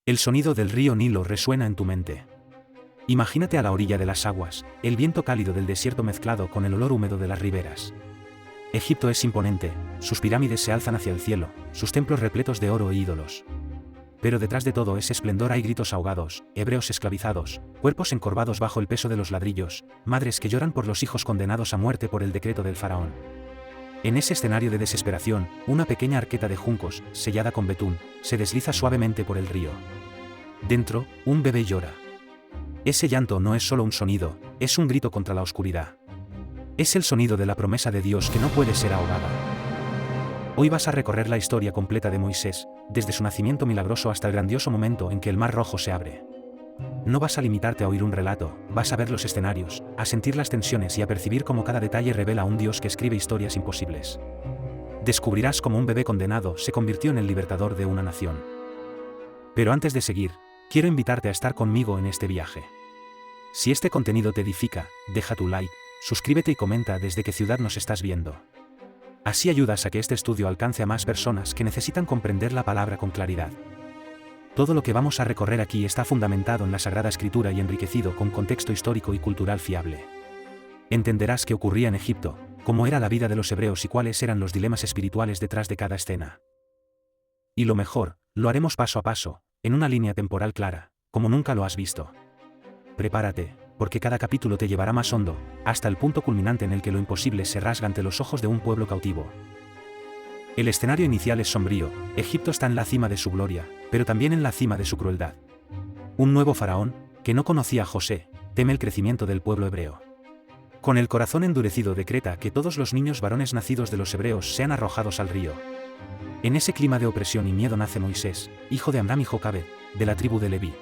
El sonido del río Nilo resuena en tu mente. Imagínate a la orilla de las aguas, el viento cálido del desierto mezclado con el olor húmedo de las riberas. Egipto es imponente, sus pirámides se alzan hacia el cielo, sus templos repletos de oro e ídolos. Pero detrás de todo ese esplendor hay gritos ahogados, hebreos esclavizados, cuerpos encorvados bajo el peso de los ladrillos, madres que lloran por los hijos condenados a muerte por el decreto del faraón. En ese escenario de desesperación, una pequeña arqueta de juncos, sellada con betún, se desliza suavemente por el río. Dentro, un bebé llora. Ese llanto no es solo un sonido, es un grito contra la oscuridad. Es el sonido de la promesa de Dios que no puede ser ahogada. Hoy vas a recorrer la historia completa de Moisés, desde su nacimiento milagroso hasta el grandioso momento en que el Mar Rojo se abre. No vas a limitarte a oír un relato, vas a ver los escenarios, a sentir las tensiones y a percibir cómo cada detalle revela a un Dios que escribe historias imposibles. Descubrirás cómo un bebé condenado se convirtió en el libertador de una nación. Pero antes de seguir, quiero invitarte a estar conmigo en este viaje. Si este contenido te edifica, deja tu like, suscríbete y comenta desde qué ciudad nos estás viendo. Así ayudas a que este estudio alcance a más personas que necesitan comprender la palabra con claridad. Todo lo que vamos a recorrer aquí está fundamentado en la Sagrada Escritura y enriquecido con contexto histórico y cultural fiable. Entenderás qué ocurría en Egipto, cómo era la vida de los hebreos y cuáles eran los dilemas espirituales detrás de cada escena. Y lo mejor, lo haremos paso a paso, en una línea temporal clara, como nunca lo has visto. Prepárate, porque cada capítulo te llevará más hondo, hasta el punto culminante en el que lo imposible se rasga ante los ojos de un pueblo cautivo. El escenario inicial es sombrío, Egipto está en la cima de su gloria, pero también en la cima de su crueldad. Un nuevo faraón, que no conocía a José, teme el crecimiento del pueblo hebreo. Con el corazón endurecido decreta que todos los niños varones nacidos de los hebreos sean arrojados al río. En ese clima de opresión y miedo nace Moisés, hijo de Amram y Jocabed, de la tribu de Leví.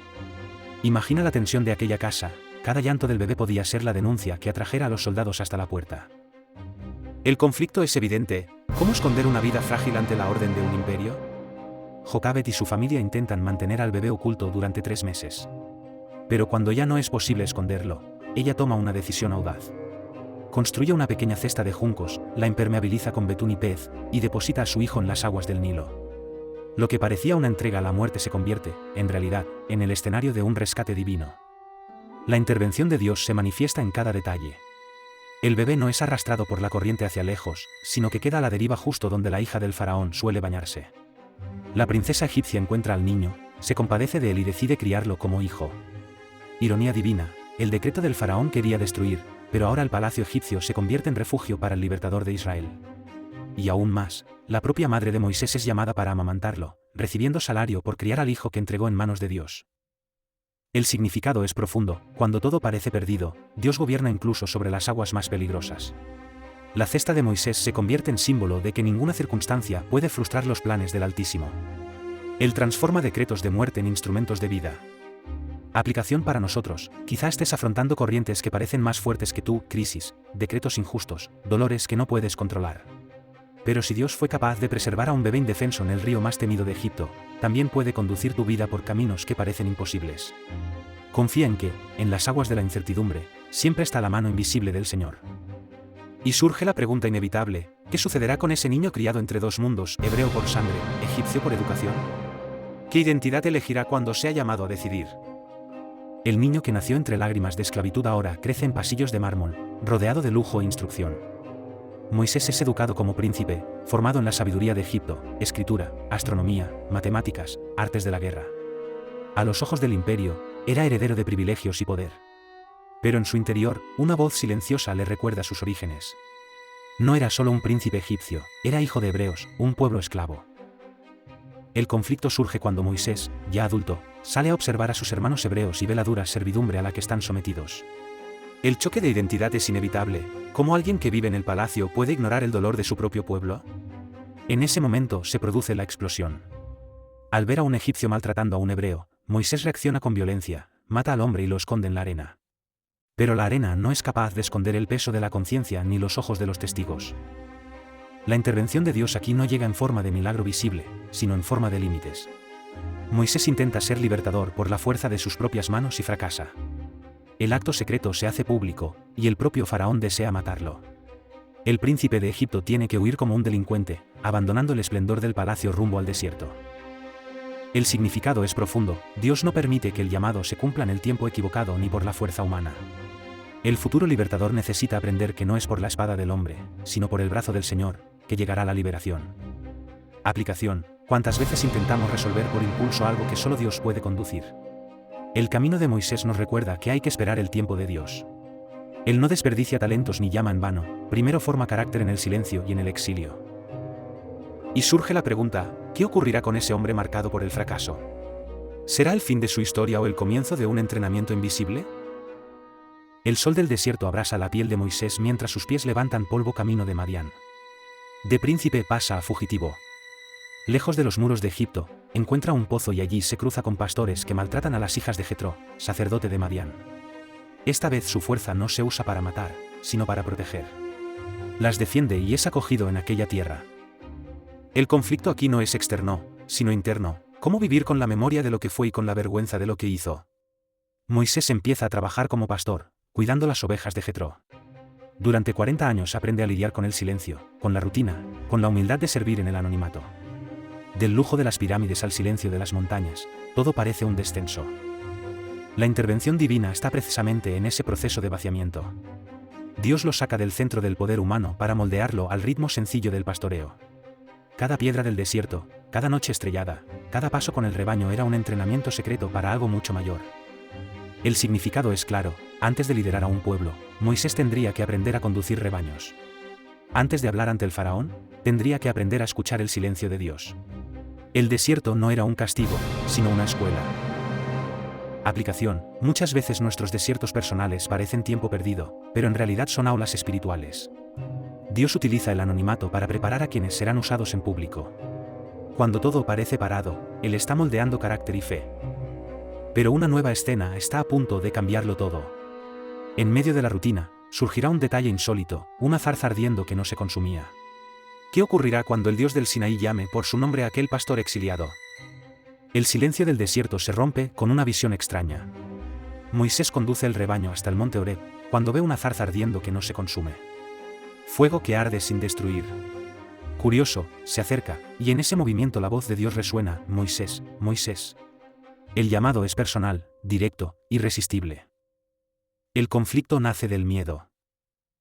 Imagina la tensión de aquella casa, cada llanto del bebé podía ser la denuncia que atrajera a los soldados hasta la puerta. El conflicto es evidente, ¿cómo esconder una vida frágil ante la orden de un imperio? Jocabed y su familia intentan mantener al bebé oculto durante 3 meses. Pero cuando ya no es posible esconderlo, ella toma una decisión audaz. Construye una pequeña cesta de juncos, la impermeabiliza con betún y pez, y deposita a su hijo en las aguas del Nilo. Lo que parecía una entrega a la muerte se convierte, en realidad, en el escenario de un rescate divino. La intervención de Dios se manifiesta en cada detalle. El bebé no es arrastrado por la corriente hacia lejos, sino que queda a la deriva justo donde la hija del faraón suele bañarse. La princesa egipcia encuentra al niño, se compadece de él y decide criarlo como hijo. Ironía divina, el decreto del faraón quería destruir, pero ahora el palacio egipcio se convierte en refugio para el libertador de Israel. Y aún más, la propia madre de Moisés es llamada para amamantarlo, recibiendo salario por criar al hijo que entregó en manos de Dios. El significado es profundo, cuando todo parece perdido, Dios gobierna incluso sobre las aguas más peligrosas. La cesta de Moisés se convierte en símbolo de que ninguna circunstancia puede frustrar los planes del Altísimo. Él transforma decretos de muerte en instrumentos de vida. Aplicación para nosotros, quizá estés afrontando corrientes que parecen más fuertes que tú, crisis, decretos injustos, dolores que no puedes controlar. Pero si Dios fue capaz de preservar a un bebé indefenso en el río más temido de Egipto, también puede conducir tu vida por caminos que parecen imposibles. Confía en que, en las aguas de la incertidumbre, siempre está la mano invisible del Señor. Y surge la pregunta inevitable, ¿qué sucederá con ese niño criado entre dos mundos, hebreo por sangre, egipcio por educación? ¿Qué identidad elegirá cuando sea llamado a decidir? El niño que nació entre lágrimas de esclavitud ahora crece en pasillos de mármol, rodeado de lujo e instrucción. Moisés es educado como príncipe, formado en la sabiduría de Egipto, escritura, astronomía, matemáticas, artes de la guerra. A los ojos del imperio, era heredero de privilegios y poder. Pero en su interior, una voz silenciosa le recuerda sus orígenes. No era solo un príncipe egipcio, era hijo de hebreos, un pueblo esclavo. El conflicto surge cuando Moisés, ya adulto, sale a observar a sus hermanos hebreos y ve la dura servidumbre a la que están sometidos. El choque de identidad es inevitable. ¿Cómo alguien que vive en el palacio puede ignorar el dolor de su propio pueblo? En ese momento se produce la explosión. Al ver a un egipcio maltratando a un hebreo, Moisés reacciona con violencia, mata al hombre y lo esconde en la arena. Pero la arena no es capaz de esconder el peso de la conciencia ni los ojos de los testigos. La intervención de Dios aquí no llega en forma de milagro visible, sino en forma de límites. Moisés intenta ser libertador por la fuerza de sus propias manos y fracasa. El acto secreto se hace público, y el propio faraón desea matarlo. El príncipe de Egipto tiene que huir como un delincuente, abandonando el esplendor del palacio rumbo al desierto. El significado es profundo. Dios no permite que el llamado se cumpla en el tiempo equivocado ni por la fuerza humana. El futuro libertador necesita aprender que no es por la espada del hombre, sino por el brazo del Señor, que llegará la liberación. Aplicación: ¿cuántas veces intentamos resolver por impulso algo que solo Dios puede conducir? El camino de Moisés nos recuerda que hay que esperar el tiempo de Dios. Él no desperdicia talentos ni llama en vano, primero forma carácter en el silencio y en el exilio. Y surge la pregunta: ¿qué ocurrirá con ese hombre marcado por el fracaso? ¿Será el fin de su historia o el comienzo de un entrenamiento invisible? El sol del desierto abrasa la piel de Moisés mientras sus pies levantan polvo camino de Madián. De príncipe pasa a fugitivo. Lejos de los muros de Egipto, encuentra un pozo y allí se cruza con pastores que maltratan a las hijas de Jetro, sacerdote de Madián. Esta vez su fuerza no se usa para matar, sino para proteger. Las defiende y es acogido en aquella tierra. El conflicto aquí no es externo, sino interno. ¿Cómo vivir con la memoria de lo que fue y con la vergüenza de lo que hizo? Moisés empieza a trabajar como pastor, cuidando las ovejas de Jetro. Durante 40 años aprende a lidiar con el silencio, con la rutina, con la humildad de servir en el anonimato. Del lujo de las pirámides al silencio de las montañas, todo parece un descenso. La intervención divina está precisamente en ese proceso de vaciamiento. Dios lo saca del centro del poder humano para moldearlo al ritmo sencillo del pastoreo. Cada piedra del desierto, cada noche estrellada, cada paso con el rebaño era un entrenamiento secreto para algo mucho mayor. El significado es claro: antes de liderar a un pueblo, Moisés tendría que aprender a conducir rebaños. Antes de hablar ante el faraón, tendría que aprender a escuchar el silencio de Dios. El desierto no era un castigo, sino una escuela. Aplicación: muchas veces nuestros desiertos personales parecen tiempo perdido, pero en realidad son aulas espirituales. Dios utiliza el anonimato para preparar a quienes serán usados en público. Cuando todo parece parado, Él está moldeando carácter y fe. Pero una nueva escena está a punto de cambiarlo todo. En medio de la rutina, surgirá un detalle insólito, una zarza ardiendo que no se consumía. ¿Qué ocurrirá cuando el Dios del Sinaí llame por su nombre a aquel pastor exiliado? El silencio del desierto se rompe con una visión extraña. Moisés conduce el rebaño hasta el monte Horeb, cuando ve una zarza ardiendo que no se consume. Fuego que arde sin destruir. Curioso, se acerca, y en ese movimiento la voz de Dios resuena: Moisés, Moisés. El llamado es personal, directo, irresistible. El conflicto nace del miedo.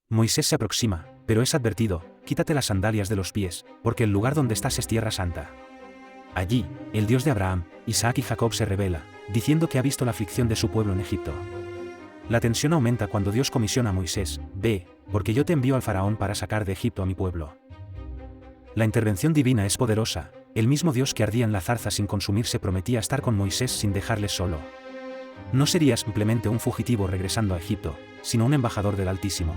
Moisés se aproxima, pero es advertido: quítate las sandalias de los pies, porque el lugar donde estás es tierra santa. Allí, el Dios de Abraham, Isaac y Jacob se revela, diciendo que ha visto la aflicción de su pueblo en Egipto. La tensión aumenta cuando Dios comisiona a Moisés: ve, porque yo te envío al faraón para sacar de Egipto a mi pueblo. La intervención divina es poderosa. El mismo Dios que ardía en la zarza sin consumirse prometía estar con Moisés sin dejarle solo. No sería simplemente un fugitivo regresando a Egipto, sino un embajador del Altísimo.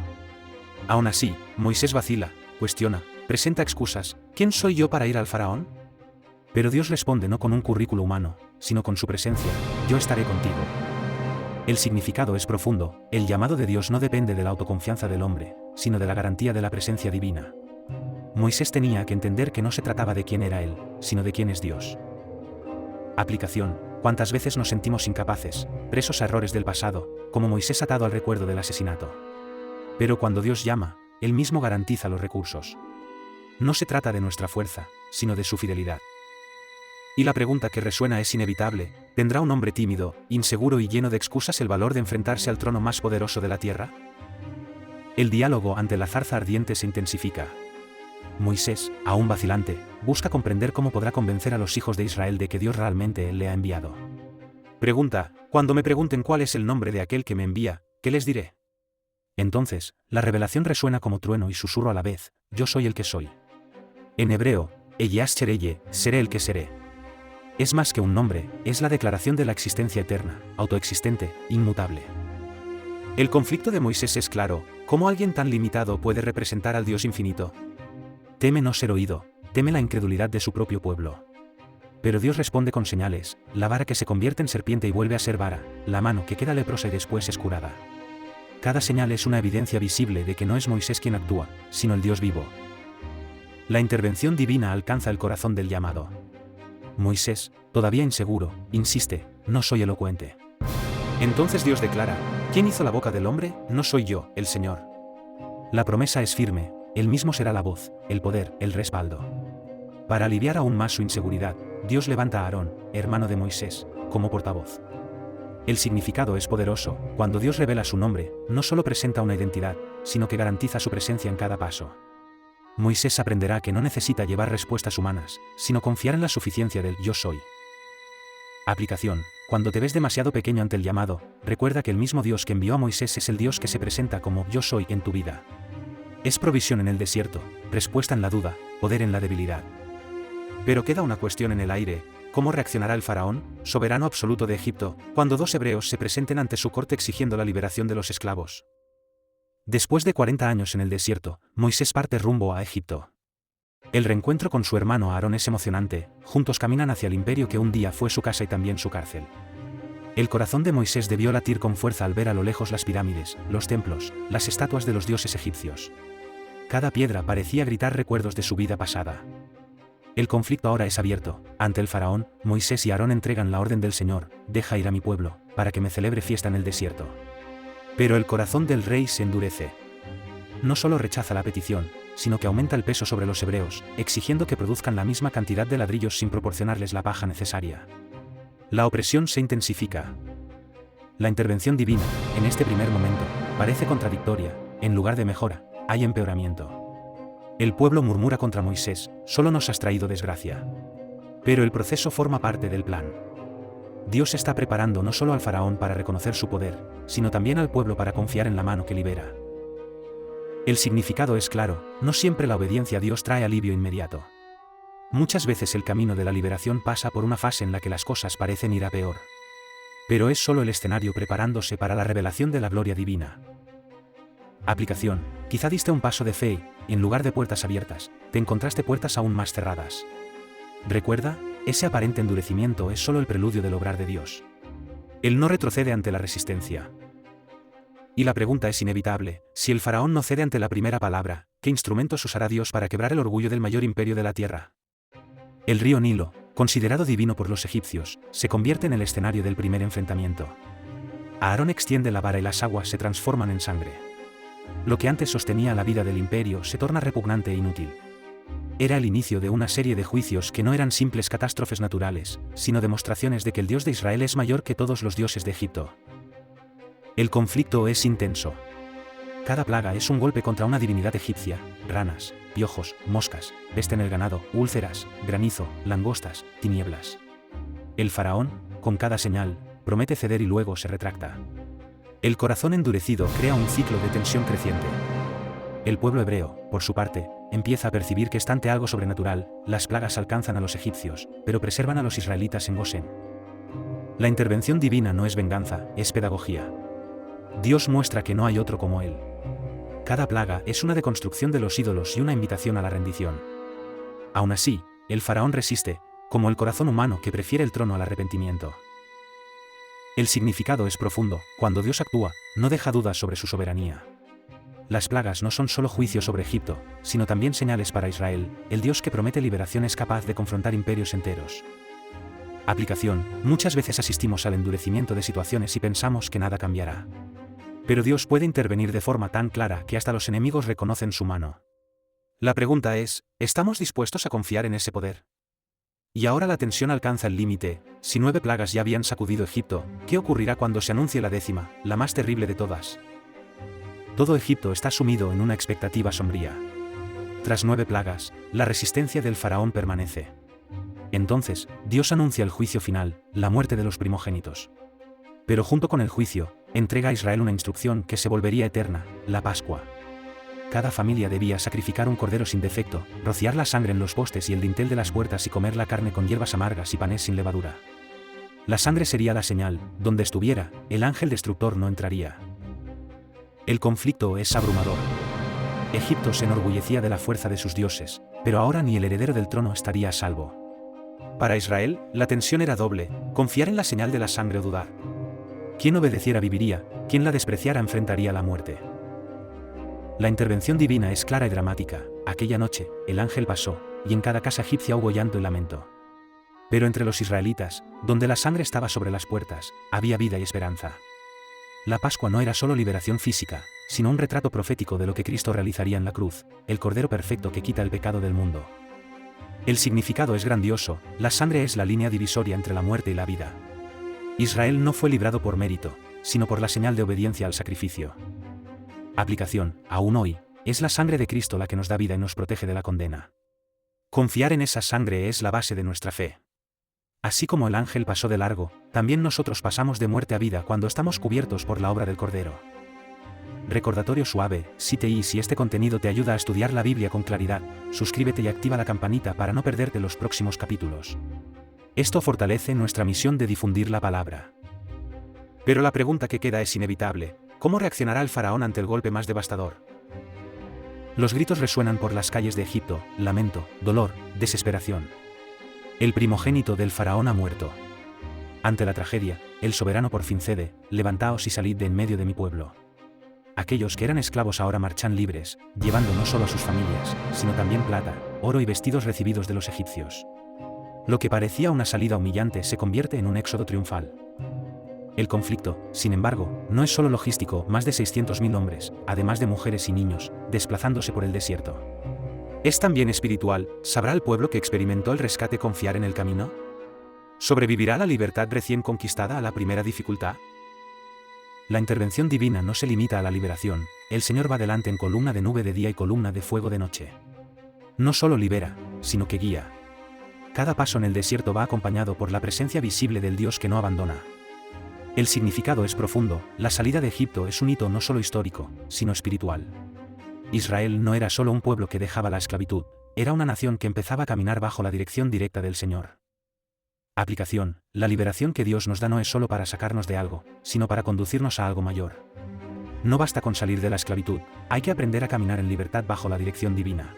Aún así, Moisés vacila, cuestiona, presenta excusas: ¿quién soy yo para ir al faraón? Pero Dios responde no con un currículo humano, sino con su presencia: yo estaré contigo. El significado es profundo. El llamado de Dios no depende de la autoconfianza del hombre, sino de la garantía de la presencia divina. Moisés tenía que entender que no se trataba de quién era él, sino de quién es Dios. Aplicación: ¿cuántas veces nos sentimos incapaces, presos a errores del pasado, como Moisés atado al recuerdo del asesinato? Pero cuando Dios llama, Él mismo garantiza los recursos. No se trata de nuestra fuerza, sino de su fidelidad. Y la pregunta que resuena es inevitable: ¿tendrá un hombre tímido, inseguro y lleno de excusas el valor de enfrentarse al trono más poderoso de la tierra? El diálogo ante la zarza ardiente se intensifica. Moisés, aún vacilante, busca comprender cómo podrá convencer a los hijos de Israel de que Dios realmente le ha enviado. Pregunta: cuando me pregunten cuál es el nombre de aquel que me envía, ¿qué les diré? Entonces, la revelación resuena como trueno y susurro a la vez: yo soy el que soy. En hebreo, Eyas Chereye, seré el que seré. Es más que un nombre, es la declaración de la existencia eterna, autoexistente, inmutable. El conflicto de Moisés es claro: ¿cómo alguien tan limitado puede representar al Dios infinito? Teme no ser oído, teme la incredulidad de su propio pueblo. Pero Dios responde con señales: la vara que se convierte en serpiente y vuelve a ser vara, la mano que queda leprosa y después es curada. Cada señal es una evidencia visible de que no es Moisés quien actúa, sino el Dios vivo. La intervención divina alcanza el corazón del llamado. Moisés, todavía inseguro, insiste: no soy elocuente. Entonces Dios declara: ¿quién hizo la boca del hombre? No soy yo, el Señor. La promesa es firme: Él mismo será la voz, el poder, el respaldo. Para aliviar aún más su inseguridad, Dios levanta a Aarón, hermano de Moisés, como portavoz. El significado es poderoso. Cuando Dios revela su nombre, no solo presenta una identidad, sino que garantiza su presencia en cada paso. Moisés aprenderá que no necesita llevar respuestas humanas, sino confiar en la suficiencia del Yo soy. Aplicación. Cuando te ves demasiado pequeño ante el llamado, recuerda que el mismo Dios que envió a Moisés es el Dios que se presenta como Yo soy en tu vida. Es provisión en el desierto, respuesta en la duda, poder en la debilidad. Pero queda una cuestión en el aire: ¿cómo reaccionará el faraón, soberano absoluto de Egipto, cuando dos hebreos se presenten ante su corte exigiendo la liberación de los esclavos? Después de 40 años en el desierto, Moisés parte rumbo a Egipto. El reencuentro con su hermano Aarón es emocionante, juntos caminan hacia el imperio que un día fue su casa y también su cárcel. El corazón de Moisés debió latir con fuerza al ver a lo lejos las pirámides, los templos, las estatuas de los dioses egipcios. Cada piedra parecía gritar recuerdos de su vida pasada. El conflicto ahora es abierto. Ante el faraón, Moisés y Aarón entregan la orden del Señor: deja ir a mi pueblo, para que me celebre fiesta en el desierto. Pero el corazón del rey se endurece. No solo rechaza la petición, sino que aumenta el peso sobre los hebreos, exigiendo que produzcan la misma cantidad de ladrillos sin proporcionarles la paja necesaria. La opresión se intensifica. La intervención divina, en este primer momento, parece contradictoria. En lugar de mejora, hay empeoramiento. El pueblo murmura contra Moisés: solo nos has traído desgracia. Pero el proceso forma parte del plan. Dios está preparando no solo al faraón para reconocer su poder, sino también al pueblo para confiar en la mano que libera. El significado es claro: no siempre la obediencia a Dios trae alivio inmediato. Muchas veces el camino de la liberación pasa por una fase en la que las cosas parecen ir a peor. Pero es solo el escenario preparándose para la revelación de la gloria divina. Aplicación. Quizá diste un paso de fe y, en lugar de puertas abiertas, te encontraste puertas aún más cerradas. Recuerda, ese aparente endurecimiento es solo el preludio del obrar de Dios. Él no retrocede ante la resistencia. Y la pregunta es inevitable: si el faraón no cede ante la primera palabra, ¿qué instrumentos usará Dios para quebrar el orgullo del mayor imperio de la tierra? El río Nilo, considerado divino por los egipcios, se convierte en el escenario del primer enfrentamiento. Aarón extiende la vara y las aguas se transforman en sangre. Lo que antes sostenía la vida del imperio se torna repugnante e inútil. Era el inicio de una serie de juicios que no eran simples catástrofes naturales, sino demostraciones de que el Dios de Israel es mayor que todos los dioses de Egipto. El conflicto es intenso. Cada plaga es un golpe contra una divinidad egipcia: ranas, piojos, moscas, peste en el ganado, úlceras, granizo, langostas, tinieblas. El faraón, con cada señal, promete ceder y luego se retracta. El corazón endurecido crea un ciclo de tensión creciente. El pueblo hebreo, por su parte, empieza a percibir que está ante algo sobrenatural. Las plagas alcanzan a los egipcios, pero preservan a los israelitas en Gosén. La intervención divina no es venganza, es pedagogía. Dios muestra que no hay otro como Él. Cada plaga es una deconstrucción de los ídolos y una invitación a la rendición. Aún así, el faraón resiste, como el corazón humano que prefiere el trono al arrepentimiento. El significado es profundo: cuando Dios actúa, no deja dudas sobre su soberanía. Las plagas no son solo juicios sobre Egipto, sino también señales para Israel. El Dios que promete liberación es capaz de confrontar imperios enteros. Aplicación. Muchas veces asistimos al endurecimiento de situaciones y pensamos que nada cambiará. Pero Dios puede intervenir de forma tan clara que hasta los enemigos reconocen su mano. La pregunta es: ¿estamos dispuestos a confiar en ese poder? Y ahora la tensión alcanza el límite. Si 9 plagas ya habían sacudido Egipto, ¿qué ocurrirá cuando se anuncie la 10ª, la más terrible de todas? Todo Egipto está sumido en una expectativa sombría. Tras 9 plagas, la resistencia del faraón permanece. Entonces, Dios anuncia el juicio final, la muerte de los primogénitos. Pero junto con el juicio, entrega a Israel una instrucción que se volvería eterna: la Pascua. Cada familia debía sacrificar un cordero sin defecto, rociar la sangre en los postes y el dintel de las puertas y comer la carne con hierbas amargas y panes sin levadura. La sangre sería la señal: donde estuviera, el ángel destructor no entraría. El conflicto es abrumador. Egipto se enorgullecía de la fuerza de sus dioses, pero ahora ni el heredero del trono estaría a salvo. Para Israel, la tensión era doble: confiar en la señal de la sangre o dudar. Quien obedeciera viviría, quien la despreciara enfrentaría la muerte. La intervención divina es clara y dramática. Aquella noche, el ángel pasó, y en cada casa egipcia hubo llanto y lamento. Pero entre los israelitas, donde la sangre estaba sobre las puertas, había vida y esperanza. La Pascua no era solo liberación física, sino un retrato profético de lo que Cristo realizaría en la cruz, el Cordero perfecto que quita el pecado del mundo. El significado es grandioso, la sangre es la línea divisoria entre la muerte y la vida. Israel no fue librado por mérito, sino por la señal de obediencia al sacrificio. Aplicación, aún hoy, es la sangre de Cristo la que nos da vida y nos protege de la condena. Confiar en esa sangre es la base de nuestra fe. Así como el ángel pasó de largo, también nosotros pasamos de muerte a vida cuando estamos cubiertos por la obra del Cordero. Recordatorio suave, si este contenido te ayuda a estudiar la Biblia con claridad, suscríbete y activa la campanita para no perderte los próximos capítulos. Esto fortalece nuestra misión de difundir la palabra. Pero la pregunta que queda es inevitable: ¿cómo reaccionará el faraón ante el golpe más devastador? Los gritos resuenan por las calles de Egipto: lamento, dolor, desesperación. El primogénito del faraón ha muerto. Ante la tragedia, el soberano por fin cede: levantaos y salid de en medio de mi pueblo. Aquellos que eran esclavos ahora marchan libres, llevando no solo a sus familias, sino también plata, oro y vestidos recibidos de los egipcios. Lo que parecía una salida humillante se convierte en un éxodo triunfal. El conflicto, sin embargo, no es solo logístico: más de 600.000 hombres, además de mujeres y niños, desplazándose por el desierto. Es también espiritual. ¿Sabrá el pueblo que experimentó el rescate confiar en el camino? ¿Sobrevivirá la libertad recién conquistada a la primera dificultad? La intervención divina no se limita a la liberación: el Señor va delante en columna de nube de día y columna de fuego de noche. No solo libera, sino que guía. Cada paso en el desierto va acompañado por la presencia visible del Dios que no abandona. El significado es profundo: la salida de Egipto es un hito no solo histórico, sino espiritual. Israel no era solo un pueblo que dejaba la esclavitud, era una nación que empezaba a caminar bajo la dirección directa del Señor. Aplicación: la liberación que Dios nos da no es solo para sacarnos de algo, sino para conducirnos a algo mayor. No basta con salir de la esclavitud, hay que aprender a caminar en libertad bajo la dirección divina.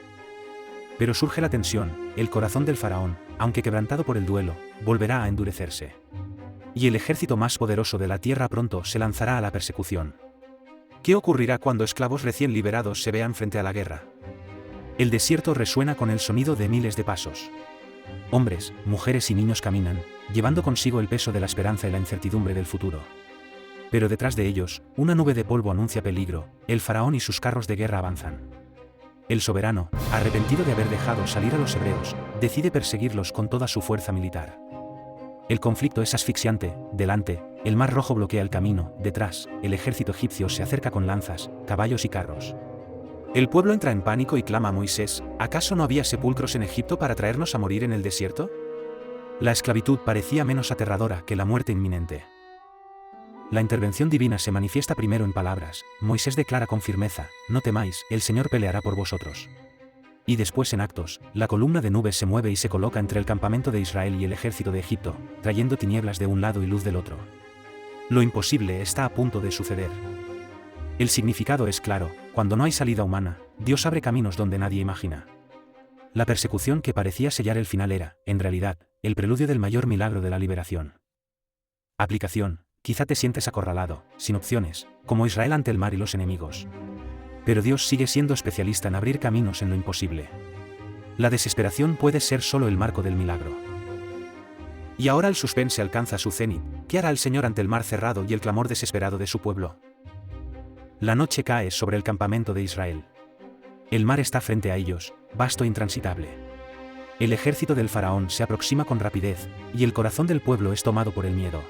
Pero surge la tensión: el corazón del faraón, aunque quebrantado por el duelo, volverá a endurecerse. Y el ejército más poderoso de la tierra pronto se lanzará a la persecución. ¿Qué ocurrirá cuando esclavos recién liberados se vean frente a la guerra? El desierto resuena con el sonido de miles de pasos. Hombres, mujeres y niños caminan, llevando consigo el peso de la esperanza y la incertidumbre del futuro. Pero detrás de ellos, una nube de polvo anuncia peligro: el faraón y sus carros de guerra avanzan. El soberano, arrepentido de haber dejado salir a los hebreos, decide perseguirlos con toda su fuerza militar. El conflicto es asfixiante: delante, el mar Rojo bloquea el camino; detrás, el ejército egipcio se acerca con lanzas, caballos y carros. El pueblo entra en pánico y clama a Moisés: ¿acaso no había sepulcros en Egipto para traernos a morir en el desierto? La esclavitud parecía menos aterradora que la muerte inminente. La intervención divina se manifiesta primero en palabras: Moisés declara con firmeza: no temáis, el Señor peleará por vosotros. Y después en actos, la columna de nubes se mueve y se coloca entre el campamento de Israel y el ejército de Egipto, trayendo tinieblas de un lado y luz del otro. Lo imposible está a punto de suceder. El significado es claro: cuando no hay salida humana, Dios abre caminos donde nadie imagina. La persecución que parecía sellar el final era, en realidad, el preludio del mayor milagro de la liberación. Aplicación: quizá te sientes acorralado, sin opciones, como Israel ante el mar y los enemigos. Pero Dios sigue siendo especialista en abrir caminos en lo imposible. La desesperación puede ser solo el marco del milagro. Y ahora el suspense alcanza su cenit: ¿qué hará el Señor ante el mar cerrado y el clamor desesperado de su pueblo? La noche cae sobre el campamento de Israel. El mar está frente a ellos, vasto e intransitable. El ejército del faraón se aproxima con rapidez, y el corazón del pueblo es tomado por el miedo.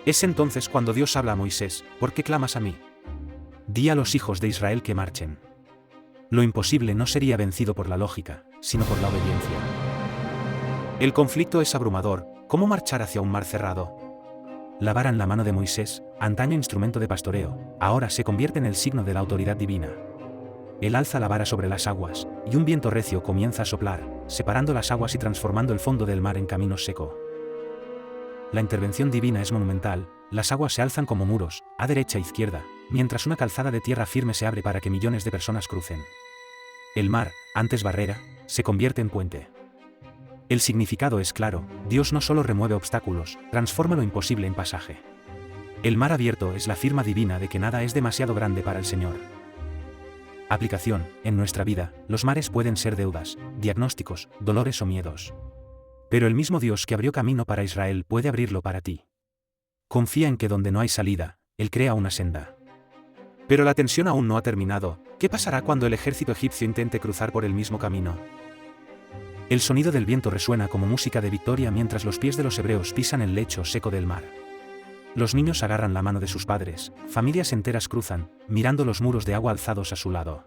Es entonces cuando Dios habla a Moisés: ¿por qué clamas a mí? Di a los hijos de Israel que marchen. Lo imposible no sería vencido por la lógica, sino por la obediencia. El conflicto es abrumador: ¿cómo marchar hacia un mar cerrado? La vara en la mano de Moisés, antaño instrumento de pastoreo, ahora se convierte en el signo de la autoridad divina. Él alza la vara sobre las aguas, y un viento recio comienza a soplar, separando las aguas y transformando el fondo del mar en camino seco. La intervención divina es monumental: las aguas se alzan como muros, a derecha e izquierda, mientras una calzada de tierra firme se abre para que millones de personas crucen. El mar, antes barrera, se convierte en puente. El significado es claro: Dios no solo remueve obstáculos, transforma lo imposible en pasaje. El mar abierto es la firma divina de que nada es demasiado grande para el Señor. Aplicación: en nuestra vida, los mares pueden ser deudas, diagnósticos, dolores o miedos. Pero el mismo Dios que abrió camino para Israel puede abrirlo para ti. Confía en que donde no hay salida, Él crea una senda. Pero la tensión aún no ha terminado: ¿qué pasará cuando el ejército egipcio intente cruzar por el mismo camino? El sonido del viento resuena como música de victoria mientras los pies de los hebreos pisan el lecho seco del mar. Los niños agarran la mano de sus padres, familias enteras cruzan, mirando los muros de agua alzados a su lado.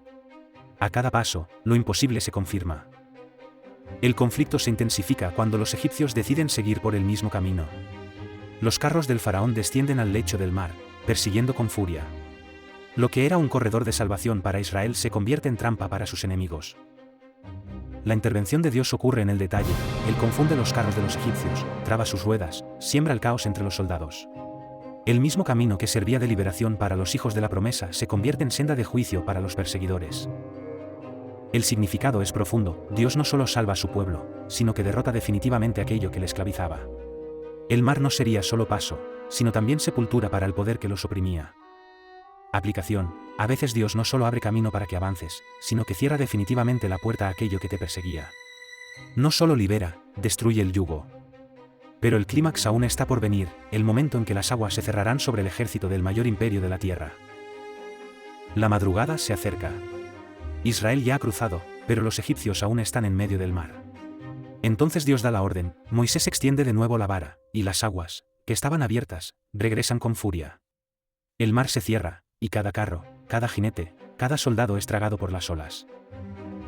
A cada paso, lo imposible se confirma. El conflicto se intensifica cuando los egipcios deciden seguir por el mismo camino. Los carros del faraón descienden al lecho del mar, persiguiendo con furia. Lo que era un corredor de salvación para Israel se convierte en trampa para sus enemigos. La intervención de Dios ocurre en el detalle, Él confunde los carros de los egipcios, traba sus ruedas, siembra el caos entre los soldados. El mismo camino que servía de liberación para los hijos de la promesa se convierte en senda de juicio para los perseguidores. El significado es profundo, Dios no solo salva a su pueblo, sino que derrota definitivamente aquello que le esclavizaba. El mar no sería solo paso, sino también sepultura para el poder que los oprimía. Aplicación: a veces Dios no solo abre camino para que avances, sino que cierra definitivamente la puerta a aquello que te perseguía. No solo libera, destruye el yugo. Pero el clímax aún está por venir, el momento en que las aguas se cerrarán sobre el ejército del mayor imperio de la tierra. La madrugada se acerca. Israel ya ha cruzado, pero los egipcios aún están en medio del mar. Entonces Dios da la orden, Moisés extiende de nuevo la vara, y las aguas, que estaban abiertas, regresan con furia. El mar se cierra, y cada carro, cada jinete, cada soldado es tragado por las olas.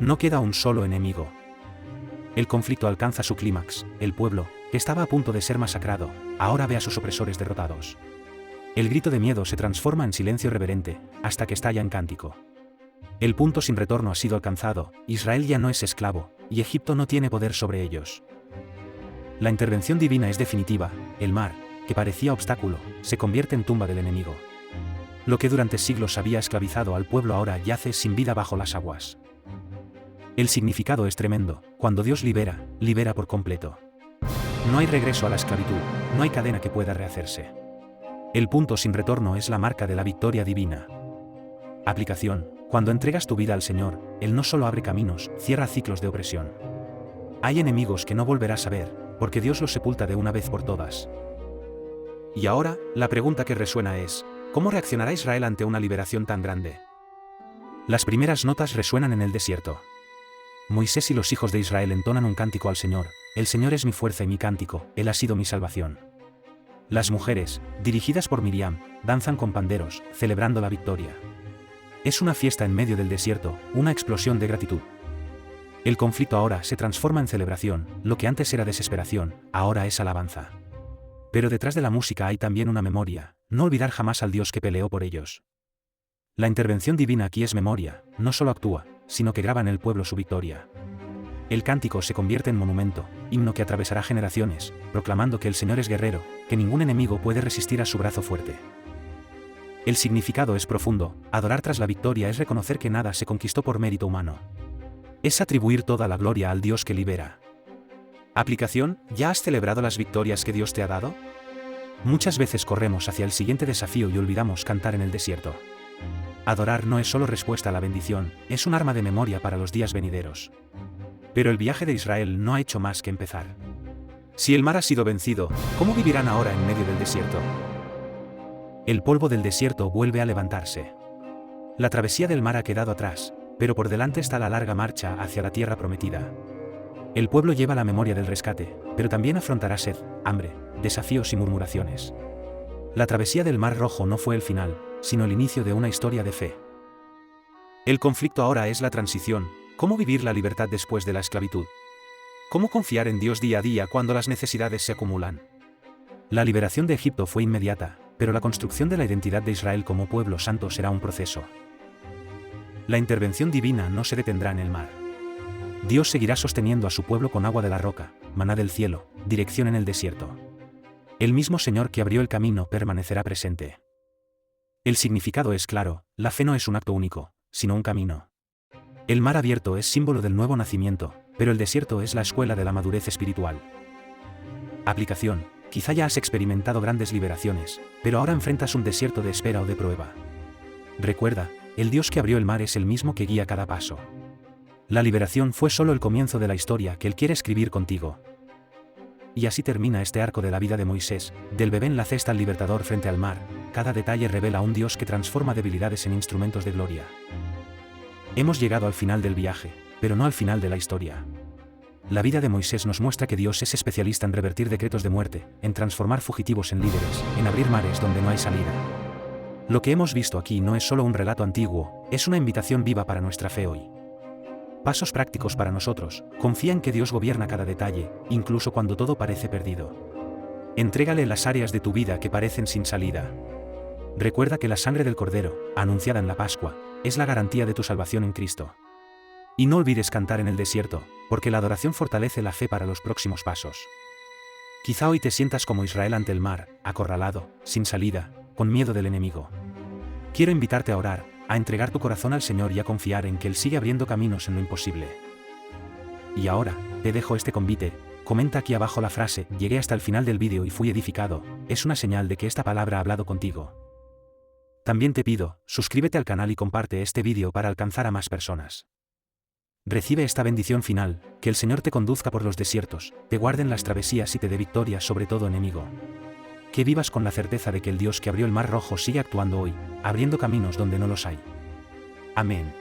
No queda un solo enemigo. El conflicto alcanza su clímax, el pueblo, que estaba a punto de ser masacrado, ahora ve a sus opresores derrotados. El grito de miedo se transforma en silencio reverente, hasta que estalla en cántico. El punto sin retorno ha sido alcanzado, Israel ya no es esclavo, y Egipto no tiene poder sobre ellos. La intervención divina es definitiva, el mar, que parecía obstáculo, se convierte en tumba del enemigo. Lo que durante siglos había esclavizado al pueblo ahora yace sin vida bajo las aguas. El significado es tremendo, cuando Dios libera, libera por completo. No hay regreso a la esclavitud, no hay cadena que pueda rehacerse. El punto sin retorno es la marca de la victoria divina. Aplicación: cuando entregas tu vida al Señor, Él no solo abre caminos, cierra ciclos de opresión. Hay enemigos que no volverás a ver, porque Dios los sepulta de una vez por todas. Y ahora, la pregunta que resuena es: ¿cómo reaccionará Israel ante una liberación tan grande? Las primeras notas resuenan en el desierto. Moisés y los hijos de Israel entonan un cántico al Señor: el Señor es mi fuerza y mi cántico, Él ha sido mi salvación. Las mujeres, dirigidas por Miriam, danzan con panderos, celebrando la victoria. Es una fiesta en medio del desierto, una explosión de gratitud. El conflicto ahora se transforma en celebración, lo que antes era desesperación, ahora es alabanza. Pero detrás de la música hay también una memoria, no olvidar jamás al Dios que peleó por ellos. La intervención divina aquí es memoria, no solo actúa, sino que graba en el pueblo su victoria. El cántico se convierte en monumento, himno que atravesará generaciones, proclamando que el Señor es guerrero, que ningún enemigo puede resistir a su brazo fuerte. El significado es profundo, adorar tras la victoria es reconocer que nada se conquistó por mérito humano. Es atribuir toda la gloria al Dios que libera. Aplicación: ¿ya has celebrado las victorias que Dios te ha dado? Muchas veces corremos hacia el siguiente desafío y olvidamos cantar en el desierto. Adorar no es solo respuesta a la bendición, es un arma de memoria para los días venideros. Pero el viaje de Israel no ha hecho más que empezar. Si el mar ha sido vencido, ¿cómo vivirán ahora en medio del desierto? El polvo del desierto vuelve a levantarse. La travesía del mar ha quedado atrás, pero por delante está la larga marcha hacia la tierra prometida. El pueblo lleva la memoria del rescate, pero también afrontará sed, hambre, desafíos y murmuraciones. La travesía del Mar Rojo no fue el final, sino el inicio de una historia de fe. El conflicto ahora es la transición: ¿cómo vivir la libertad después de la esclavitud? ¿Cómo confiar en Dios día a día cuando las necesidades se acumulan? La liberación de Egipto fue inmediata, pero la construcción de la identidad de Israel como pueblo santo será un proceso. La intervención divina no se detendrá en el mar. Dios seguirá sosteniendo a su pueblo con agua de la roca, maná del cielo, dirección en el desierto. El mismo Señor que abrió el camino permanecerá presente. El significado es claro: la fe no es un acto único, sino un camino. El mar abierto es símbolo del nuevo nacimiento, pero el desierto es la escuela de la madurez espiritual. Aplicación: quizá ya has experimentado grandes liberaciones, pero ahora enfrentas un desierto de espera o de prueba. Recuerda, el Dios que abrió el mar es el mismo que guía cada paso. La liberación fue solo el comienzo de la historia que Él quiere escribir contigo. Y así termina este arco de la vida de Moisés, del bebé en la cesta al libertador frente al mar. Cada detalle revela a un Dios que transforma debilidades en instrumentos de gloria. Hemos llegado al final del viaje, pero no al final de la historia. La vida de Moisés nos muestra que Dios es especialista en revertir decretos de muerte, en transformar fugitivos en líderes, en abrir mares donde no hay salida. Lo que hemos visto aquí no es solo un relato antiguo, es una invitación viva para nuestra fe hoy. Pasos prácticos para nosotros: confía en que Dios gobierna cada detalle, incluso cuando todo parece perdido. Entrégale las áreas de tu vida que parecen sin salida. Recuerda que la sangre del Cordero, anunciada en la Pascua, es la garantía de tu salvación en Cristo. Y no olvides cantar en el desierto, porque la adoración fortalece la fe para los próximos pasos. Quizá hoy te sientas como Israel ante el mar, acorralado, sin salida, con miedo del enemigo. Quiero invitarte a orar, a entregar tu corazón al Señor y a confiar en que Él sigue abriendo caminos en lo imposible. Y ahora, te dejo este convite: comenta aquí abajo la frase "Llegué hasta el final del vídeo y fui edificado", es una señal de que esta palabra ha hablado contigo. También te pido, suscríbete al canal y comparte este vídeo para alcanzar a más personas. Recibe esta bendición final: que el Señor te conduzca por los desiertos, te guarde en las travesías y te dé victoria sobre todo enemigo. Que vivas con la certeza de que el Dios que abrió el Mar Rojo sigue actuando hoy, abriendo caminos donde no los hay. Amén.